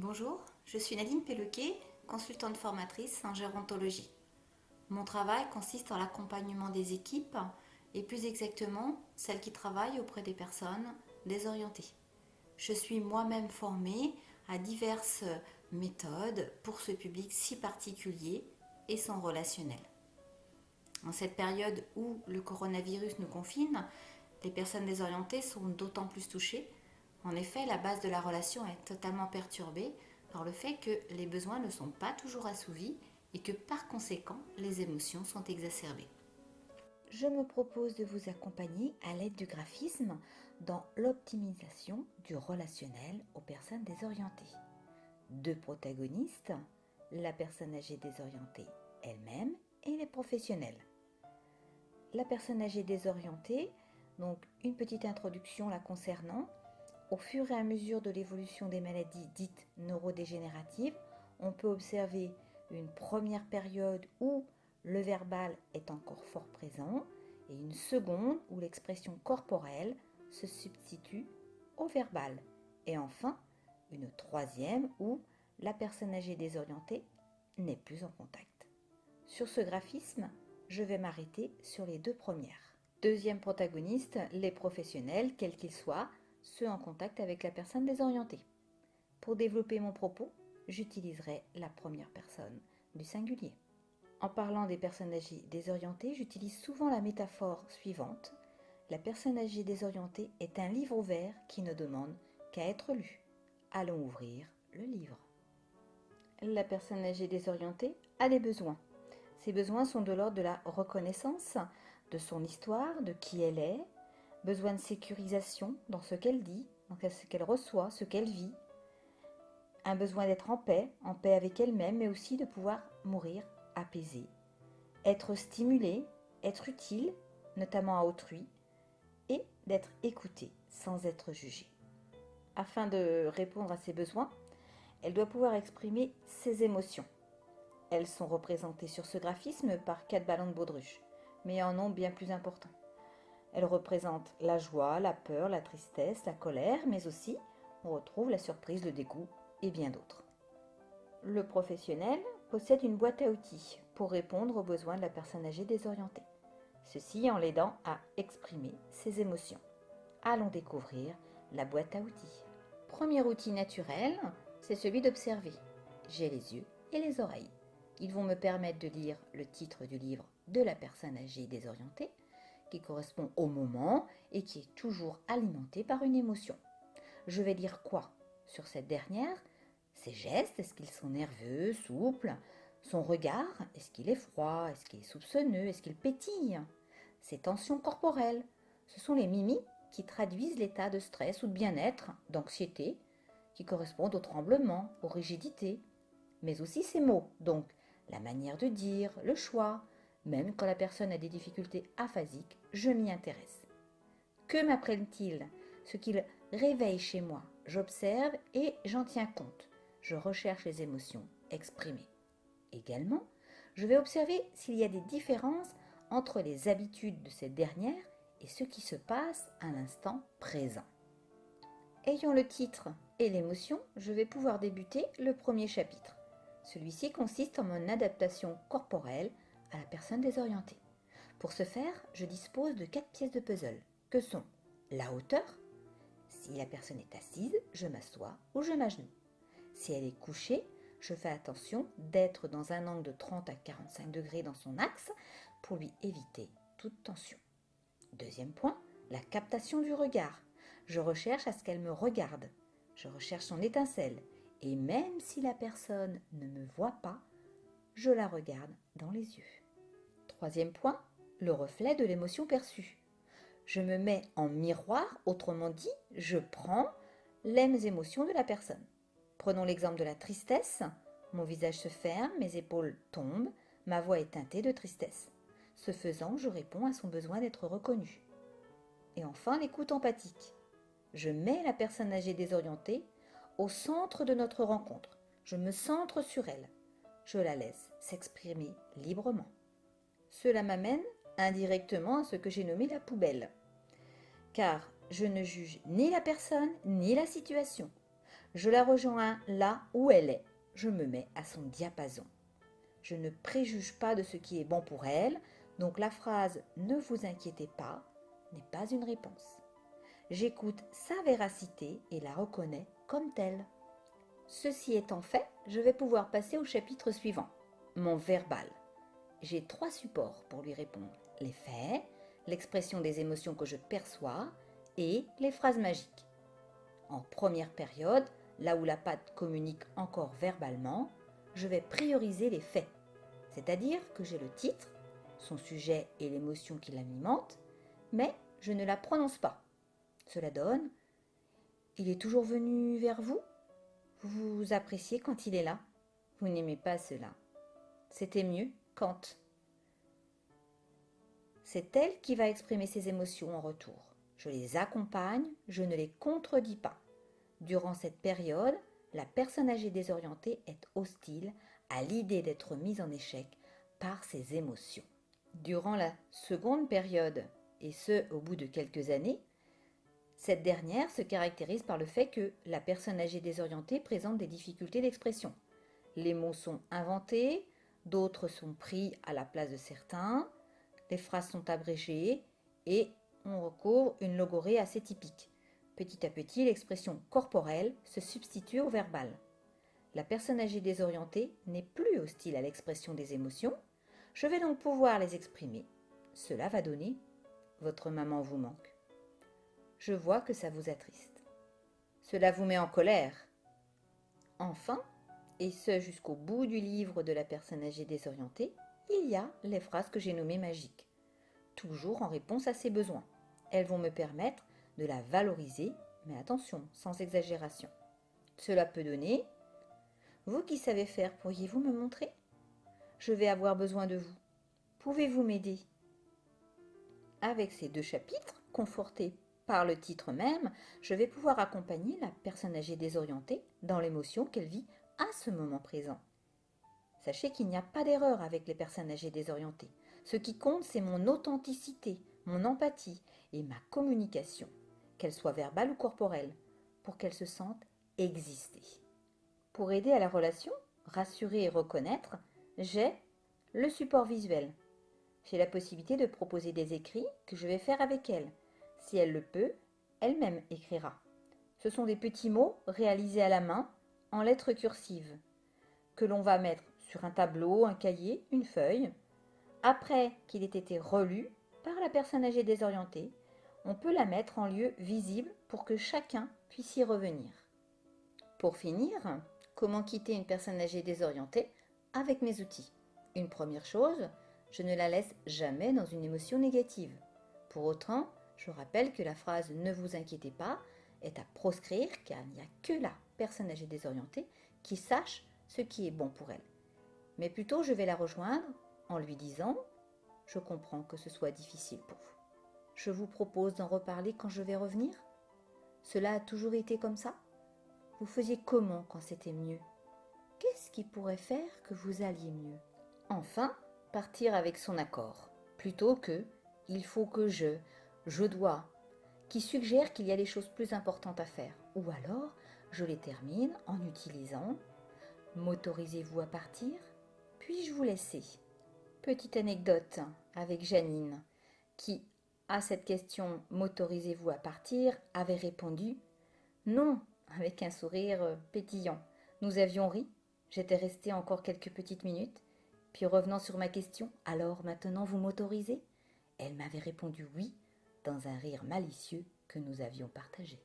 Bonjour, je suis Nadine Pellequet, consultante formatrice en gérontologie. Mon travail consiste en l'accompagnement des équipes et plus exactement celles qui travaillent auprès des personnes désorientées. Je suis moi-même formée à diverses méthodes pour ce public si particulier et son relationnel. En cette période où le coronavirus nous confine, les personnes désorientées sont d'autant plus touchées. En effet, la base de la relation est totalement perturbée par le fait que les besoins ne sont pas toujours assouvis et que par conséquent, les émotions sont exacerbées. Je me propose de vous accompagner à l'aide du graphisme dans l'optimisation du relationnel aux personnes désorientées. Deux protagonistes, la personne âgée désorientée elle-même et les professionnels. La personne âgée désorientée, donc une petite introduction la concernant. Au fur et à mesure de l'évolution des maladies dites neurodégénératives, on peut observer une première période où le verbal est encore fort présent et une seconde où l'expression corporelle se substitue au verbal. Et enfin, une troisième où la personne âgée désorientée n'est plus en contact. Sur ce graphisme, je vais m'arrêter sur les deux premières. Deuxième protagoniste, les professionnels, quels qu'ils soient, ceux en contact avec la personne désorientée. Pour développer mon propos, j'utiliserai la première personne du singulier. En parlant des personnes âgées désorientées, j'utilise souvent la métaphore suivante. La personne âgée désorientée est un livre ouvert qui ne demande qu'à être lu. Allons ouvrir le livre. La personne âgée désorientée a des besoins. Ces besoins sont de l'ordre de la reconnaissance, de son histoire, de qui elle est, besoin de sécurisation dans ce qu'elle dit, dans ce qu'elle reçoit, ce qu'elle vit, un besoin d'être en paix avec elle-même, mais aussi de pouvoir mourir apaisée, être stimulée, être utile, notamment à autrui, et d'être écoutée sans être jugée. Afin de répondre à ses besoins, elle doit pouvoir exprimer ses émotions. Elles sont représentées sur ce graphisme par 4 ballons de baudruche, mais en nombre bien plus important. Elles représentent la joie, la peur, la tristesse, la colère, mais aussi on retrouve la surprise, le dégoût et bien d'autres. Le professionnel possède une boîte à outils pour répondre aux besoins de la personne âgée désorientée. Ceci en l'aidant à exprimer ses émotions. Allons découvrir la boîte à outils. Premier outil naturel, c'est celui d'observer. J'ai les yeux et les oreilles. Ils vont me permettre de lire le titre du livre de la personne âgée désorientée, qui correspond au moment et qui est toujours alimenté par une émotion. Je vais lire quoi sur cette dernière? Ses gestes, est-ce qu'ils sont nerveux, souples? Son regard, est-ce qu'il est froid? Est-ce qu'il est soupçonneux? Est-ce qu'il pétille? Ses tensions corporelles, ce sont les mimiques qui traduisent l'état de stress ou de bien-être, d'anxiété, qui correspondent au tremblement, aux rigidités, mais aussi ses mots, donc la manière de dire, le choix. Même quand la personne a des difficultés aphasiques, je m'y intéresse. Que m'apprennent-ils? Ce qu'ils réveillent chez moi. J'observe et j'en tiens compte. Je recherche les émotions exprimées. Également, je vais observer s'il y a des différences entre les habitudes de cette dernière et ce qui se passe à l'instant présent. Ayant le titre et l'émotion, je vais pouvoir débuter le premier chapitre. Celui-ci consiste en mon adaptation corporelle à la personne désorientée. Pour ce faire, je dispose de 4 pièces de puzzle, que sont la hauteur. Si la personne est assise, je m'assois ou je m'agenouille. Si elle est couchée, je fais attention d'être dans un angle de 30 à 45 degrés dans son axe pour lui éviter toute tension. Deuxième point, la captation du regard. Je recherche à ce qu'elle me regarde. Je recherche son étincelle. Et même si la personne ne me voit pas, je la regarde dans les yeux. Troisième point, le reflet de l'émotion perçue. Je me mets en miroir, autrement dit, je prends les émotions de la personne. Prenons l'exemple de la tristesse. Mon visage se ferme, mes épaules tombent, ma voix est teintée de tristesse. Ce faisant, je réponds à son besoin d'être reconnue. Et enfin, l'écoute empathique. Je mets la personne âgée désorientée au centre de notre rencontre. Je me centre sur elle. Je la laisse s'exprimer librement. Cela m'amène indirectement à ce que j'ai nommé la poubelle. Car je ne juge ni la personne ni la situation. Je la rejoins là où elle est. Je me mets à son diapason. Je ne préjuge pas de ce qui est bon pour elle, donc la phrase « ne vous inquiétez pas » n'est pas une réponse. J'écoute sa véracité et la reconnais comme telle. Ceci étant fait, je vais pouvoir passer au chapitre suivant, mon verbal. J'ai 3 supports pour lui répondre. Les faits, l'expression des émotions que je perçois et les phrases magiques. En première période, là où la patte communique encore verbalement, je vais prioriser les faits. C'est-à-dire que j'ai le titre, son sujet et l'émotion qui l'alimente, mais je ne la prononce pas. Cela donne « Il est toujours venu vers vous ? Vous appréciez quand il est là ? Vous n'aimez pas cela. C'était mieux quand ?» C'est elle qui va exprimer ses émotions en retour. Je les accompagne, je ne les contredis pas. Durant cette période, la personne âgée désorientée est hostile à l'idée d'être mise en échec par ses émotions. Durant la seconde période, et ce au bout de quelques années, cette dernière se caractérise par le fait que la personne âgée désorientée présente des difficultés d'expression. Les mots sont inventés, d'autres sont pris à la place de certains, les phrases sont abrégées et on recouvre une logorrhée assez typique. Petit à petit, l'expression corporelle se substitue au verbal. La personne âgée désorientée n'est plus hostile à l'expression des émotions. Je vais donc pouvoir les exprimer. Cela va donner « Votre maman vous manque ». Je vois que ça vous attriste. Cela vous met en colère. Enfin, et ce jusqu'au bout du livre de la personne âgée désorientée, il y a les phrases que j'ai nommées magiques, toujours en réponse à ses besoins. Elles vont me permettre de la valoriser, mais attention, sans exagération. Cela peut donner « Vous qui savez faire, pourriez-vous me montrer ? Je vais avoir besoin de vous. Pouvez-vous m'aider ?» Avec ces 2 chapitres, confortés par le titre même, je vais pouvoir accompagner la personne âgée désorientée dans l'émotion qu'elle vit à ce moment présent. Sachez qu'il n'y a pas d'erreur avec les personnes âgées désorientées. Ce qui compte, c'est mon authenticité, mon empathie et ma communication, qu'elle soit verbale ou corporelle, pour qu'elles se sentent exister. Pour aider à la relation, rassurer et reconnaître, j'ai le support visuel. J'ai la possibilité de proposer des écrits que je vais faire avec elle. Si elle le peut, elle-même écrira. Ce sont des petits mots réalisés à la main en lettres cursives que l'on va mettre sur un tableau, un cahier, une feuille. Après qu'il ait été relu par la personne âgée désorientée, on peut la mettre en lieu visible pour que chacun puisse y revenir. Pour finir, comment quitter une personne âgée désorientée avec mes outils ? Une première chose, je ne la laisse jamais dans une émotion négative. Pour autant, je rappelle que la phrase « ne vous inquiétez pas » est à proscrire car il n'y a que la personne âgée désorientée qui sache ce qui est bon pour elle. Mais plutôt, je vais la rejoindre en lui disant « Je comprends que ce soit difficile pour vous. Je vous propose d'en reparler quand je vais revenir. Cela a toujours été comme ça ? Vous faisiez comment quand c'était mieux ? Qu'est-ce qui pourrait faire que vous alliez mieux ?» Enfin, partir avec son accord, plutôt que « il faut que je dois », qui suggère qu'il y a des choses plus importantes à faire. Ou alors, je les termine en utilisant « m'autorisez-vous à partir ? Puis-je vous laisser ?» Petite anecdote avec Janine, qui, à cette question « m'autorisez-vous à partir ?» avait répondu « non » avec un sourire pétillant. Nous avions ri, j'étais restée encore quelques petites minutes, puis revenant sur ma question « alors maintenant vous m'autorisez ?» Elle m'avait répondu « oui » dans un rire malicieux que nous avions partagé.